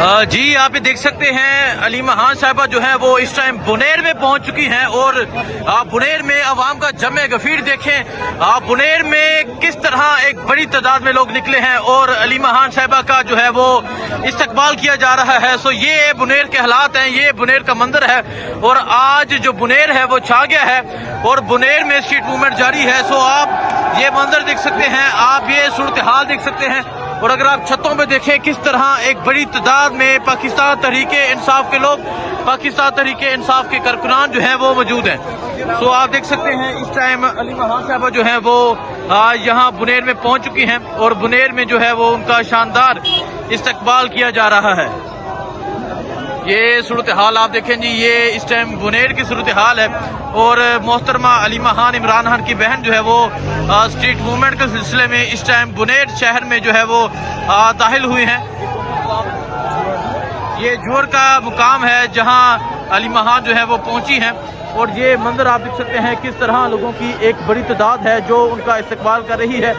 जी आप ये देख सकते हैं अलीमा खान साहिबा जो है वो इस टाइम बुनेर में पहुंच चुकी हैं और बुनेर में अवाम का जमे गफीर देखें। बुनेर में किस तरह एक बड़ी तादाद में लोग निकले हैं और अलीमा खान साहिबा का जो है वो इस्तकबाल किया जा रहा है। सो ये बुनेर के हालात हैं, ये बुनेर का मंदिर है और आज जो बुनेर है वो छा गया है और बुनेर में स्ट्रीट मूवमेंट जारी है। सो आप ये मंदिर देख सकते हैं, आप ये सूरत हाल देख सकते हैं और अगर आप छतों पे देखें किस तरह एक बड़ी तादाद में पाकिस्तान तहरीके इंसाफ के लोग, पाकिस्तान तहरीके इंसाफ के कारकुनान जो हैं वो मौजूद हैं। सो आप देख सकते हैं इस टाइम अलीमा खान साहिबा जो है वो यहाँ बुनेर में पहुंच चुकी हैं और बुनेर में जो है वो उनका शानदार इस्तकबाल किया जा रहा है। ये सूरत हाल आप देखें जी, ये इस टाइम बुनेर की सूरत हाल है और मोहतरमा अलीमा खान इमरान खान की बहन जो है वो स्ट्रीट मूवमेंट के सिलसिले में इस टाइम बुनेर शहर में जो है वो दाखिल हुई हैं। ये जोर का मुकाम है जहां अलीमा खान जो है वो पहुंची हैं और ये मंदिर आप देख सकते हैं किस तरह लोगों की एक बड़ी तादाद है जो उनका इस्तकबाल कर रही है।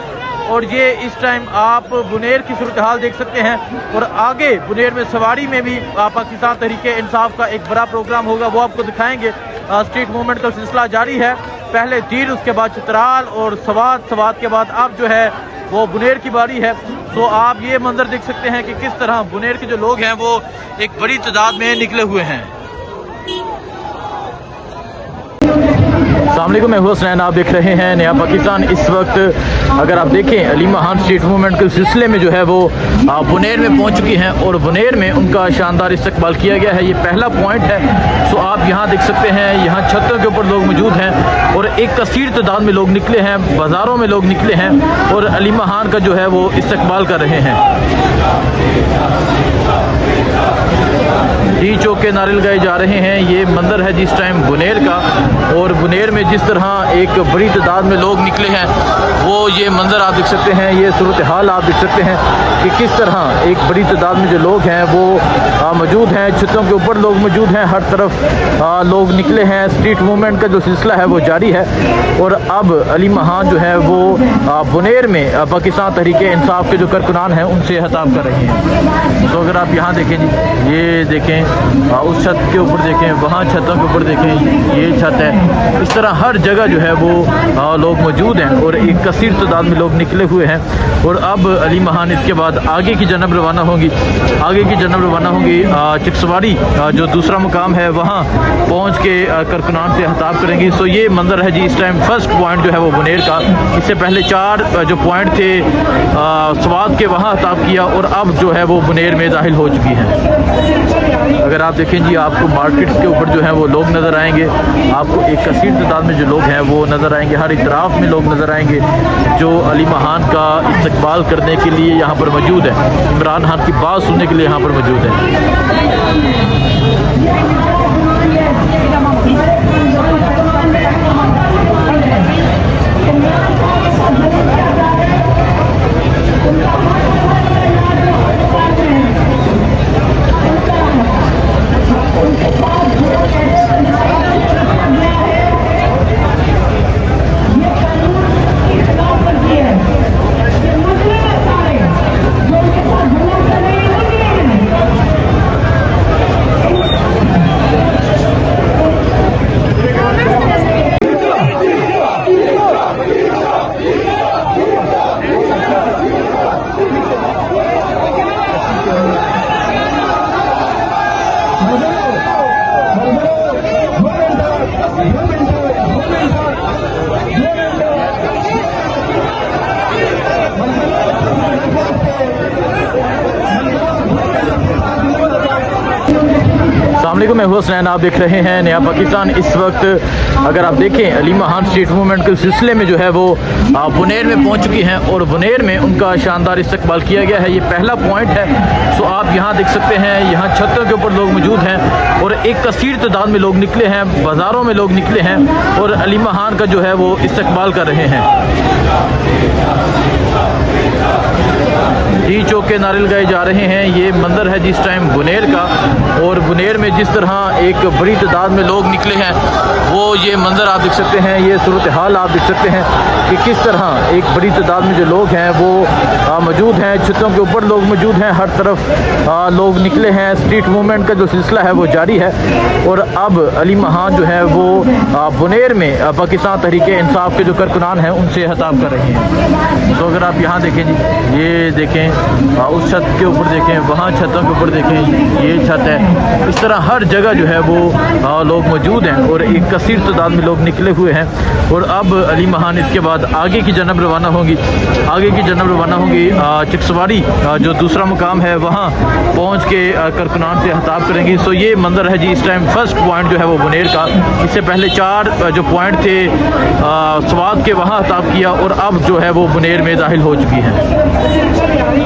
और ये इस टाइम आप बुनेर की सूरत हाल देख सकते हैं और आगे बुनेर में सवारी में भी पाकिस्तान तहरीके इंसाफ का एक बड़ा प्रोग्राम होगा, वो आपको दिखाएंगे। स्ट्रीट मूवमेंट का सिलसिला जारी है, पहले तीर, उसके बाद चित्राल और सवाद के बाद अब जो है वो बुनेर की बारी है। तो आप ये मंजर देख सकते हैं कि किस तरह बुनेर के जो लोग हैं वो एक बड़ी तादाद में निकले हुए हैं। अस्सलाम वालेकुम, मैं हुसैन, आप देख रहे हैं नया पाकिस्तान। इस वक्त अगर आप देखें अलीमा खान स्ट्रीट मूवमेंट के सिलसिले में जो है वो बुनेर में पहुंच चुकी हैं और बुनेर में उनका शानदार इस्तकबाल किया गया है। ये पहला पॉइंट है। सो आप यहाँ देख सकते हैं, यहाँ छतों के ऊपर लोग मौजूद हैं और एक कसीर तादाद में लोग निकले हैं, बाज़ारों में लोग निकले हैं और अलीमा खान का जो है वो इस्तकबाल कर रहे हैं। जी चौक के नारे लगाए जा रहे हैं। ये मंदिर है जिस टाइम बुनेर का और बुनेर में जिस तरह एक बड़ी तादाद में लोग निकले हैं वो ये मंदिर आप देख सकते हैं। ये सूरत हाल आप देख सकते हैं कि किस तरह एक बड़ी तादाद में जो लोग हैं वो मौजूद हैं, छतों के ऊपर लोग मौजूद हैं, हर तरफ लोग निकले हैं। स्ट्रीट मूवमेंट का जो सिलसिला है वो जारी है और अब अलीमा खान जो है वो बुनेर में पाकिस्तान तहरीके इंसाफ के जो कारकुनान हैं उनसे खिताब कर रहे हैं। तो अगर आप यहाँ देखें जी, ये देखें उस छत के ऊपर देखें, वहाँ छतों के ऊपर देखें, ये छत है। इस तरह हर जगह जो है वो लोग मौजूद हैं और एक कसीर तादाद में लोग निकले हुए हैं और अब अलीमा खान इसके बाद आगे की जनब रवाना होंगी। आगे की जनब रवाना होंगी चिकसवाड़ी जो दूसरा मुकाम है वहाँ पहुँच के कारकुनान से खिताब करेंगी। सो ये मंजर है जी इस टाइम फर्स्ट पॉइंट जो है वो बुनेर का। इससे पहले 4 जो पॉइंट थे स्वाद के वहाँ खिताब किया और अब जो है वो बुनेर में दाखिल हो चुकी है। अगर आप देखें जी, आपको मार्केट्स के ऊपर जो है वो लोग नज़र आएंगे, आपको एक कसीर तादाद में जो लोग हैं वो नज़र आएंगे, हर इतराफ़ में लोग नज़र आएंगे जो अलीमा खान का इस्तकबाल करने के लिए यहाँ पर मौजूद है, इमरान खान की बात सुनने के लिए यहाँ पर मौजूद है। मैं हुसैन, आप देख रहे हैं नया पाकिस्तान। इस वक्त अगर आप देखें अलीमा खान स्ट्रीट मूवमेंट के सिलसिले में जो है वो बुनेर में पहुंच चुकी हैं और बुनेर में उनका शानदार इस्तकबाल किया गया है। ये पहला पॉइंट है। सो आप यहाँ देख सकते हैं, यहाँ छतों के ऊपर लोग मौजूद हैं और एक कसीर तादाद में लोग निकले हैं, बाज़ारों में लोग निकले हैं और अलीमा खान का जो है वो इस्तकबाल कर रहे हैं। जी चौके नारे लगाए जा रहे हैं। ये मंदिर है जिस टाइम बुनेर का, और बुनेर में जिस तरह एक बड़ी तादाद में लोग निकले हैं वो ये मंदिर आप देख सकते हैं। ये सूरत हाल आप देख सकते हैं कि किस तरह एक बड़ी तादाद में जो लोग हैं वो मौजूद हैं। छतों के ऊपर लोग मौजूद हैं, हर तरफ लोग निकले हैं। स्ट्रीट मूवमेंट का जो सिलसिला है वो जारी है। और अब अली महान जो है वो बुनेर में पाकिस्तान तहरीक इंसाफ के जो कारकुनान हैं उनसे खिताब कर रहे हैं। तो अगर आप यहाँ देखें जी, ये देखें उस छत के ऊपर देखें, वहाँ छतों के ऊपर देखें, ये छत है। इस तरह हर जगह जो है वो लोग मौजूद हैं और एक कसीर तादाद में लोग निकले हुए हैं। और अब अली महान इसके बाद आगे की जनब रवाना होंगी। आगे की जनब रवाना होंगी चिकसवारी जो दूसरा मुकाम है, वहाँ पहुँच के कारकुनान से खिताब करेंगी। सो ये मंदिर है जी इस टाइम फर्स्ट पॉइंट जो है वो बुनेर का। इससे पहले 4 जो पॉइंट थे स्वाद के, वहाँ खिताब किया, और अब जो है वो बुनेर में दाखिल हो चुकी है।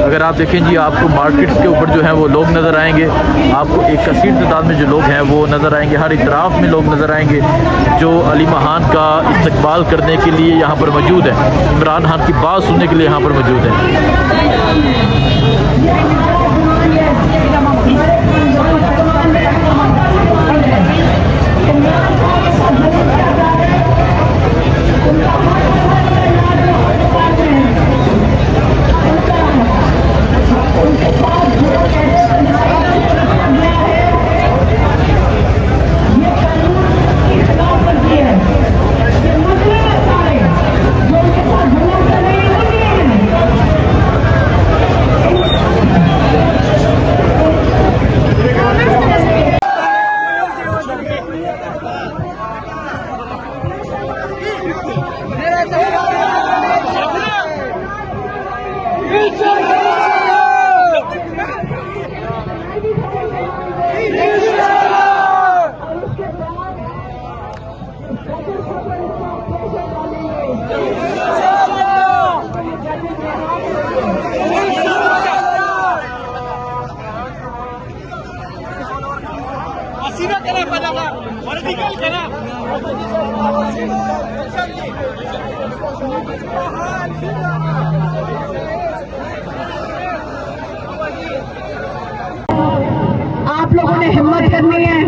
अगर आप देखें जी, आपको मार्केट्स के ऊपर जो है वो लोग नज़र आएंगे। आपको एक कसीर तादाद में जो लोग हैं वो नज़र आएंगे। हर इतराफ़ में लोग नज़र आएंगे जो अली महान का इस्तकबाल करने के लिए यहाँ पर मौजूद है, इमरान खान की बात सुनने के लिए यहाँ पर मौजूद है। आप लोगों ने हिम्मत करनी है।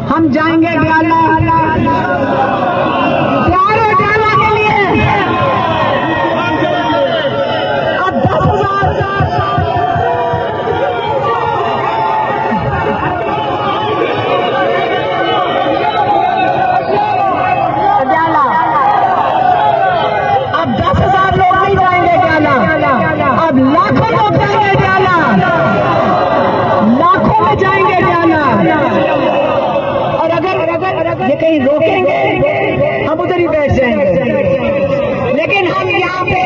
हम जाएंगे ग्याला, प्यारे ग्याला के लिए। अब 10,000 ग्याला, अब 10,000 लोग नहीं जाएंगे ग्याला, अब लाखों लोग जाएंगे ग्याला, लाखों में जाएंगे ग्याला। और अगर ये कहीं रोकेंगे हम उधर ही बैठ जाएंगे। लेकिन हम यहाँ पे,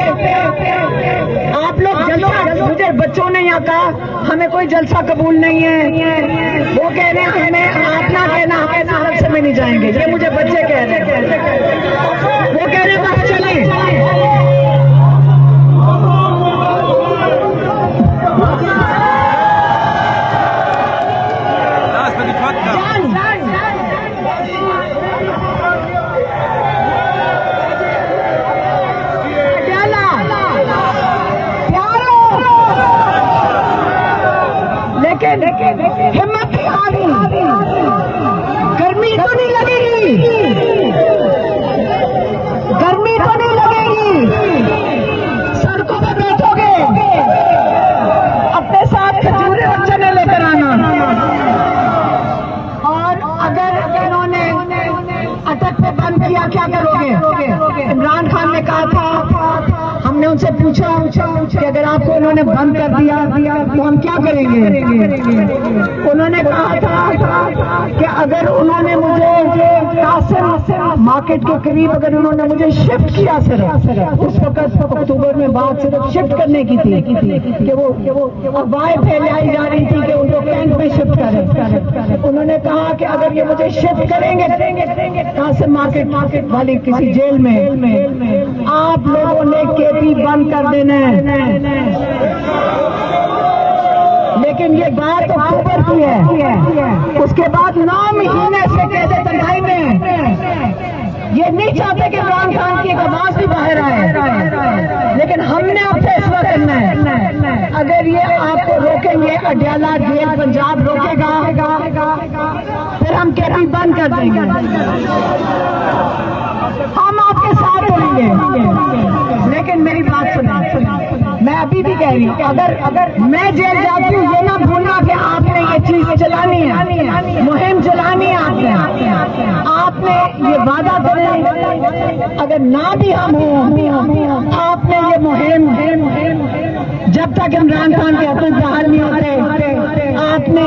आप लोग जलसा, मुझे बच्चों ने यहाँ कहा हमें कोई जलसा कबूल नहीं है। वो कह रहे हैं हमें आप ना कहना, हमें नारक से में नहीं जाएंगे। ये मुझे बच्चे कह रहे हैं। वो कह रहे हैं आप चलें। लेकिन हिम्मत नहीं आ रही। गर्मी तो नहीं लगेगी, गर्मी तो नहीं लगेगी। सड़कों पे बैठोगे, अपने साथ खजूरें और चने लेकर आना। और अगर इन्होंने अटक पे बंद किया क्या करोगे? इमरान खान ने कहा था, हमने उनसे पूछा कि अगर आपको उन्होंने बंद कर दिया तो हम क्या करेंगे? उन्होंने कहा था कि अगर उन्होंने मुझे कासिम मार्केट के करीब अगर उन्होंने मुझे शिफ्ट किया, सिर्फ उस वक्त अक्टूबर में बात सिर्फ शिफ्ट करने की थी कि वो अफवाहें फैलाई जा रही थी कि उनको कैंप में शिफ्ट करें। उन्होंने कहा कि अगर ये मुझे शिफ्ट करेंगे कासिम मार्केट वाली किसी जेल में, आप लोगों ने केपी बंद कर देना है। लेकिन ये बात अक्टूबर की है, उसके बाद 9 महीने से कैद तन्हाई में ये नहीं चाहते कि इमरान खान की एक आवाज भी बाहर आए, लेकिन हमने अब फैसला करना है। अगर ये आपको रोकेंगे, अडयाला जेल पंजाब रोकेगा, फिर हम कैदी बंद कर देंगे। हम आपके साथ होंगे, लेकिन मेरी बात सुनो, मैं अभी भी कह रही हूँ, अगर मैं जेल जाती हूँ, ये ना भूलना कि आपने ये चीज चलानी है, मुहिम चलानी है। आपने ये वादा करें, अगर ना भी हम हो, आपने ये मुहिम, जब तक इमरान खान के हाथों बाहर नहीं होते, आपने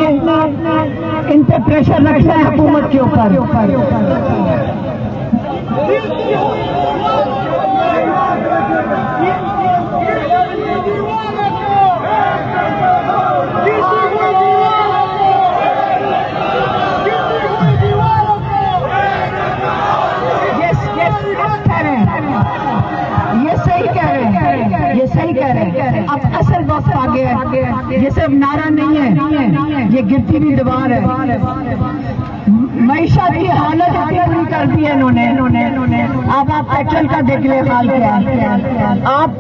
इन पे प्रेशर रखना है हुकूमत के ऊपर। ये सही कह रहे हैं। अब असल वक्त आ गया है, ये सिर्फ नारा नहीं है, ये गिरती हुई दीवार है। मईशत की हालत इतनी बुरी कर दी है इन्होंने। अब आप पेट्रोल का देख ले हाल क्या है, आप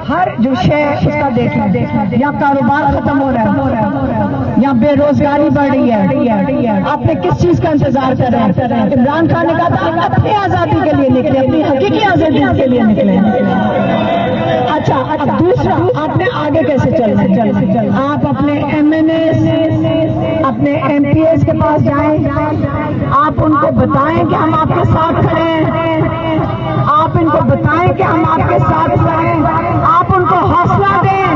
हर जो शय उसका देख लें, या कारोबार खत्म हो रहा है, या बेरोजगारी बढ़ रही है। आपने किस चीज का इंतजार कर रहे हैं? इमरान खान ने कहा था अपनी आजादी के लिए निकले, अपनी हकीकी आजादी के लिए निकले। अच्छा, अब दूसरा, आपने आगे कैसे चलना है? आप अपने MNAs, अपने MPs के पास जाएं, आप उनको बताएं कि हम आपके साथ खड़े हैं, आप इनको बताएं कि हम आपके साथ खड़े हैं, आप उनको हौसला दें,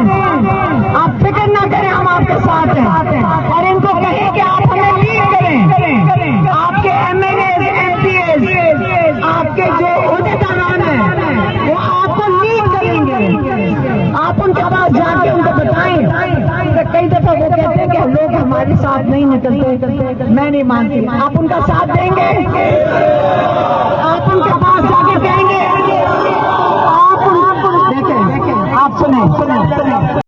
आप फिक्र ना करें, हम आपके साथ हैं, और इनको कहें कि आप हमें लीड करें। आपके MNAs, MPs, आपके जो अहदेदारान हैं, वो आपको लीड करेंगे। आप उनके पास जाके उनको बताएं। कई दफा वो कहते हैं कि लोग हमारे साथ नहीं निकलते, मैं नहीं मानती। आप उनका साथ देंगे, आप उनके पास जाके कहेंगे, आप देखें, आप सुने।